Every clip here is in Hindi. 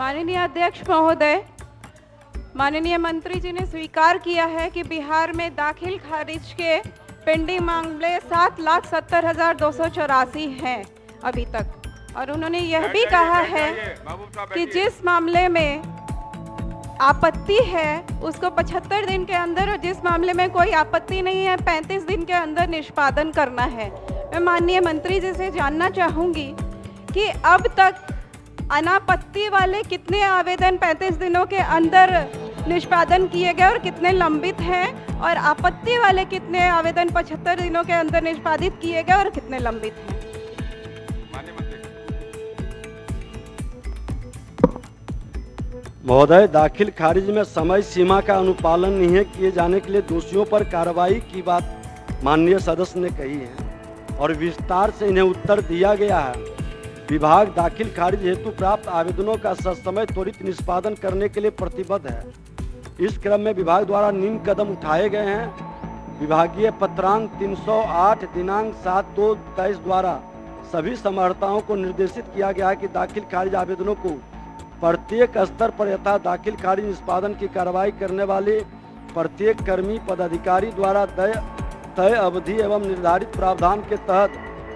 माननीय अध्यक्ष महोदय, माननीय मंत्री जी ने स्वीकार किया है कि बिहार में दाखिल खारिज के पेंडिंग मामले 7,70,284 हैं अभी तक, और उन्होंने यह भी कहा है कि जिस मामले में आपत्ति है उसको 75 दिन के अंदर, और जिस मामले में कोई आपत्ति नहीं है 35 दिन के अंदर निष्पादन करना है। मैं माननीय मंत्री जी से जानना चाहूँगी कि अब तक अनापत्ति वाले कितने आवेदन 35 दिनों के अंदर निष्पादन किए गए और कितने लंबित हैं, और आपत्ति वाले कितने आवेदन 75 दिनों के अंदर निष्पादित किए गए और कितने लंबित हैं। महोदय, दाखिल खारिज में समय सीमा का अनुपालन नहीं किए जाने के लिए दोषियों पर कार्रवाई की बात माननीय सदस्य ने कही है और विस्तार से इन्हें उत्तर दिया गया है। विभाग दाखिल खारिज हेतु प्राप्त आवेदनों का ससमय त्वरित निष्पादन करने के लिए प्रतिबद्ध है। इस क्रम में विभाग द्वारा निम्न कदम उठाए गए हैं। विभागीय पत्रांक 308 दिनांक 7/2/23 द्वारा सभी समर्थताओं को निर्देशित किया गया है कि दाखिल खारिज आवेदनों को प्रत्येक स्तर पर यथा दाखिल खारिज निष्पादन की कार्रवाई करने वाले प्रत्येक कर्मी पदाधिकारी द्वारा तय अवधि एवं निर्धारित प्रावधान के तहत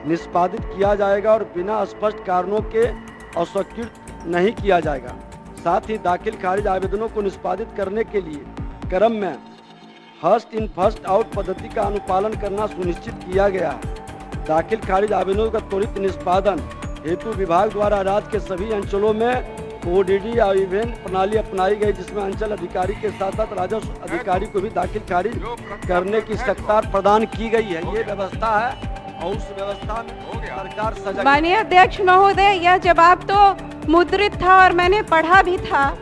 निष्पादित किया जाएगा और बिना स्पष्ट कारणों के अस्वीकृत नहीं किया जाएगा। साथ ही दाखिल खारिज आवेदनों को निष्पादित करने के लिए क्रम में फर्स्ट इन फर्स्ट आउट पद्धति का अनुपालन करना सुनिश्चित किया गया है। दाखिल खारिज आवेदनों का त्वरित निष्पादन हेतु विभाग द्वारा राज्य के सभी अंचलों में ODD और इवेंट प्रणाली अपनाई गई, जिसमें अंचल अधिकारी के साथ साथ राजस्व अधिकारी को भी दाखिल खारिज करने की सत्ता प्रदान की गई है। ये व्यवस्था है और उस व्यवस्था में सरकार सजग। माननीय अध्यक्ष महोदय, यह जवाब तो मुद्रित था और मैंने पढ़ा भी था,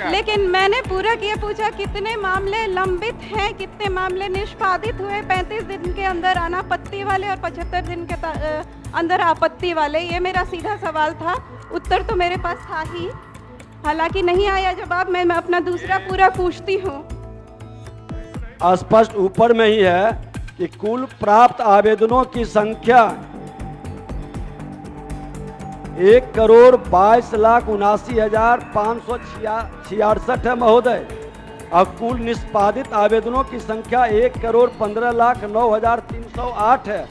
लेकिन मैंने पूरा किया पूछा कितने मामले लंबित हैं, कितने मामले निष्पादित हुए 35 दिन के अंदर अनापत्ति वाले और 75 दिन के अंदर आपत्ति वाले। ये मेरा सीधा सवाल था, उत्तर तो मेरे पास था ही, हालांकि नहीं आया जवाब। मैं अपना दूसरा पूरा पूछती हूँ। स्पष्ट ऊपर में ही है कि कुल प्राप्त आवेदनों की संख्या 1,22,79,566 है महोदय, और कुल निष्पादित आवेदनों की संख्या 1,15,09,308 है।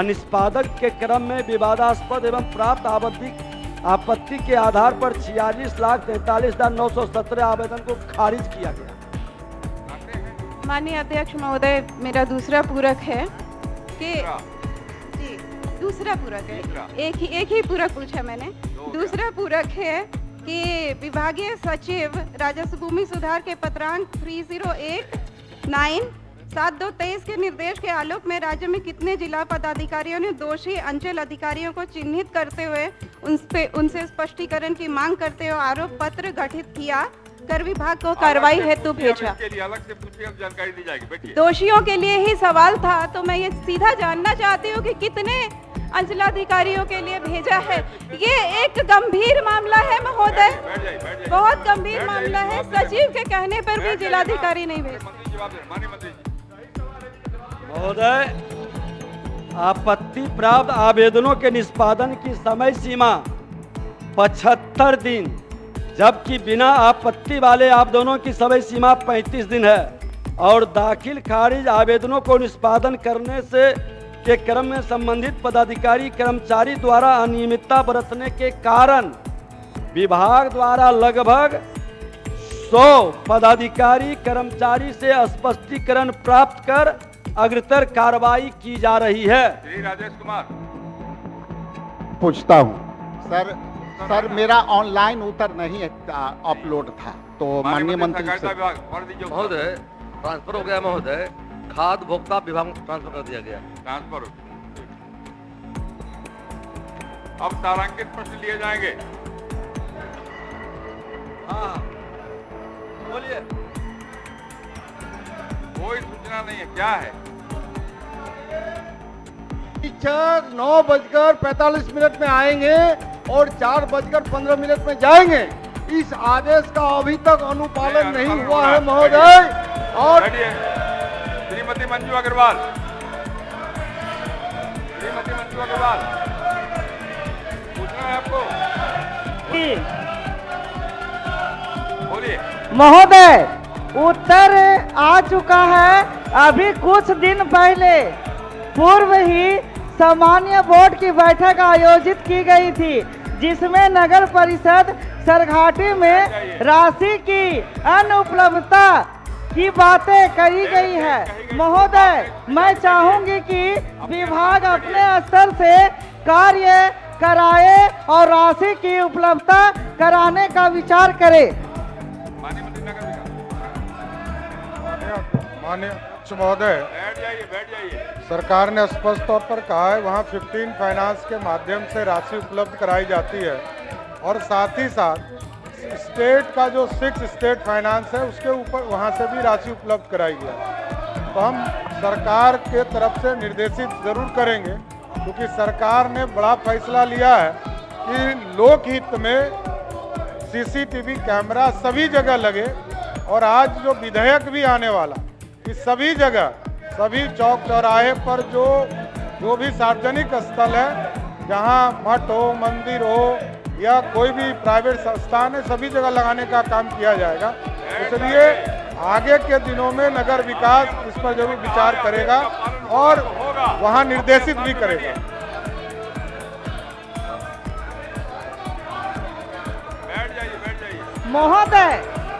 निष्पादक के क्रम में विवादास्पद एवं प्राप्त आपत्ति के आधार पर 46,43,917 आवेदन को खारिज किया गया। माननीय अध्यक्ष महोदय, मेरा दूसरा पूरक है कि जी दूसरा पूरक है, एक ही पूरक पूछा मैंने। दूसरा पूरक है कि विभागीय सचिव राजस्व भूमि सुधार के पत्रांक 308-9/7/2/23 के निर्देश के आलोक में राज्य में कितने जिला पदाधिकारियों ने दोषी अंचल अधिकारियों को चिन्हित करते हुए उनसे स्पष्टीकरण की मांग करते हुए आरोप पत्र गठित किया कर विभाग को कार्रवाई हेतु भेजा। जानकारी दी जाएगी। दोषियों के लिए ही सवाल था, तो मैं ये सीधा जानना चाहती हूँ कि कितने अंचलाधिकारियों के लिए भेजा है। ये एक गंभीर मामला है महोदय, बहुत गंभीर मामला है। सचिव के कहने पर भी जिलाधिकारी नहीं भेजते। महोदय, आपत्ति प्राप्त आवेदनों के निष्पादन की समय सीमा 75 दिन, जबकि बिना आपत्ति वाले आवेदनों की समय सीमा 35 दिन है, और दाखिल खारिज आवेदनों को निष्पादन करने से के क्रम में संबंधित पदाधिकारी कर्मचारी द्वारा अनियमितता बरतने के कारण विभाग द्वारा लगभग 100 पदाधिकारी कर्मचारी से स्पष्टीकरण प्राप्त कर अग्रतर कार्रवाई की जा रही है। श्री राजेश कुमार पूछता हूँ सर, मेरा ऑनलाइन उत्तर नहीं अपलोड था, तो माननीय मंत्री से महोदय ट्रांसफर हो गया महोदय, खाद्य उपभोक्ता विभाग ट्रांसफर कर दिया गया। ट्रांसफर अब तारांकित प्रश्न लिए जाएंगे। हाँ, बोलिए। कोई सूचना नहीं है, क्या है? टीचर 9:45 में आएंगे और 4:15 में जाएंगे। इस आदेश का अभी तक अनुपालन नहीं हुआ है महोदय। और श्रीमती मंजू अग्रवाल, पूछना है आपको। महोदय, उत्तर आ चुका है। अभी कुछ दिन पहले पूर्व ही सामान्य बोर्ड की बैठक आयोजित की गई थी, जिसमें नगर परिषद सरघाटी में राशि की अनुपलब्धता की बातें कही गई है। महोदय, मैं चाहूंगी कि विभाग अपने स्तर से कार्य कराए और राशि की उपलब्धता कराने का विचार करे। माननीय मंत्री नगर विकास। माननीय अध्यक्ष महोदय, बैठ जाइए। सरकार ने स्पष्ट तौर पर कहा है वहाँ 15 फाइनेंस के माध्यम से राशि उपलब्ध कराई जाती है और साथ ही साथ स्टेट का जो 6 स्टेट फाइनेंस है उसके ऊपर वहाँ से भी राशि उपलब्ध कराई गई। तो हम सरकार के तरफ से निर्देशित जरूर करेंगे, क्योंकि सरकार ने बड़ा फैसला लिया है कि लोकहित में सीसीटीवी कैमरा सभी जगह लगे। और आज जो विधेयक भी आने वाला कि सभी जगह, सभी चौक चौराहे पर जो भी सार्वजनिक स्थल है, जहां मठ हो, मंदिर हो या कोई भी प्राइवेट संस्थान है, सभी जगह लगाने का काम किया जाएगा। इसलिए आगे के दिनों में नगर विकास इस पर जरूर विचार करेगा और वहां निर्देशित भी करेगा। बैठ जाइए। महोदय,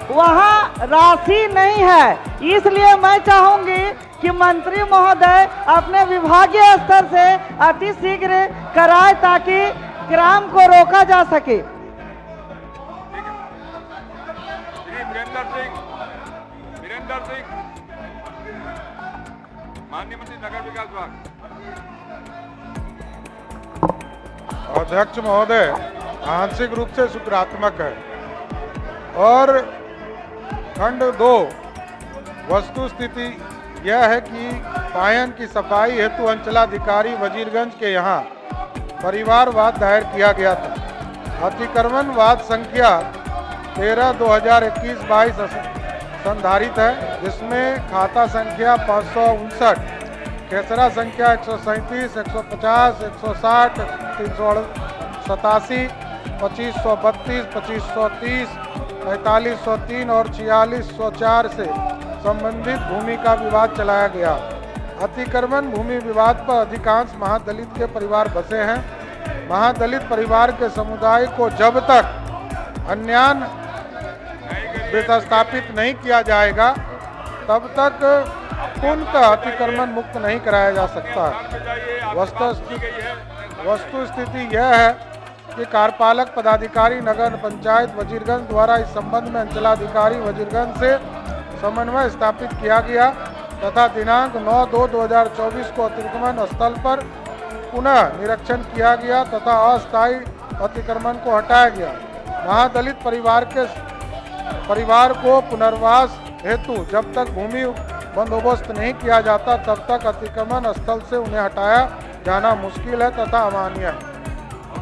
वहाँ राशि नहीं है, इसलिए मैं चाहूंगी कि मंत्री महोदय अपने विभागीय स्तर से अति शीघ्र कराए ताकि ग्राम को रोका जा सके। श्री वीरेंद्र सिंह, माननीय मंत्री नगर विकास विभाग। अध्यक्ष महोदय, आंशिक रूप से सकारात्मक है और खंड 2 वस्तु स्थिति यह है कि पायन की सफाई हेतु अंचलाधिकारी वजीरगंज के यहाँ परिवारवाद दायर किया गया था। अतिक्रमण वाद संख्या 13/2021-22 संधारित है, जिसमें खाता संख्या 559, खेसरा संख्या 137, 150, 160, 387, 2532, 2530, 4503 और 4604 से संबंधित भूमि का विवाद चलाया गया। अतिक्रमण भूमि विवाद पर अधिकांश महादलित के परिवार बसे हैं। महादलित परिवार के समुदाय को जब तक अन्यान विस्थापित नहीं किया जाएगा तब तक पूर्णतः अतिक्रमण मुक्त नहीं कराया जा सकता। वस्तु स्थिति यह है कि कार्यपालक पदाधिकारी नगर पंचायत वजीरगंज द्वारा इस संबंध में अंचलाधिकारी वजीरगंज से समन्वय स्थापित किया गया तथा दिनांक 9/2/2024 को अतिक्रमण स्थल पर पुनः निरीक्षण किया गया तथा अस्थायी अतिक्रमण को हटाया गया। महादलित परिवार को पुनर्वास हेतु जब तक भूमि बंदोबस्त नहीं किया जाता तब तक अतिक्रमण स्थल से उन्हें हटाया जाना मुश्किल है तथा अमान्य है।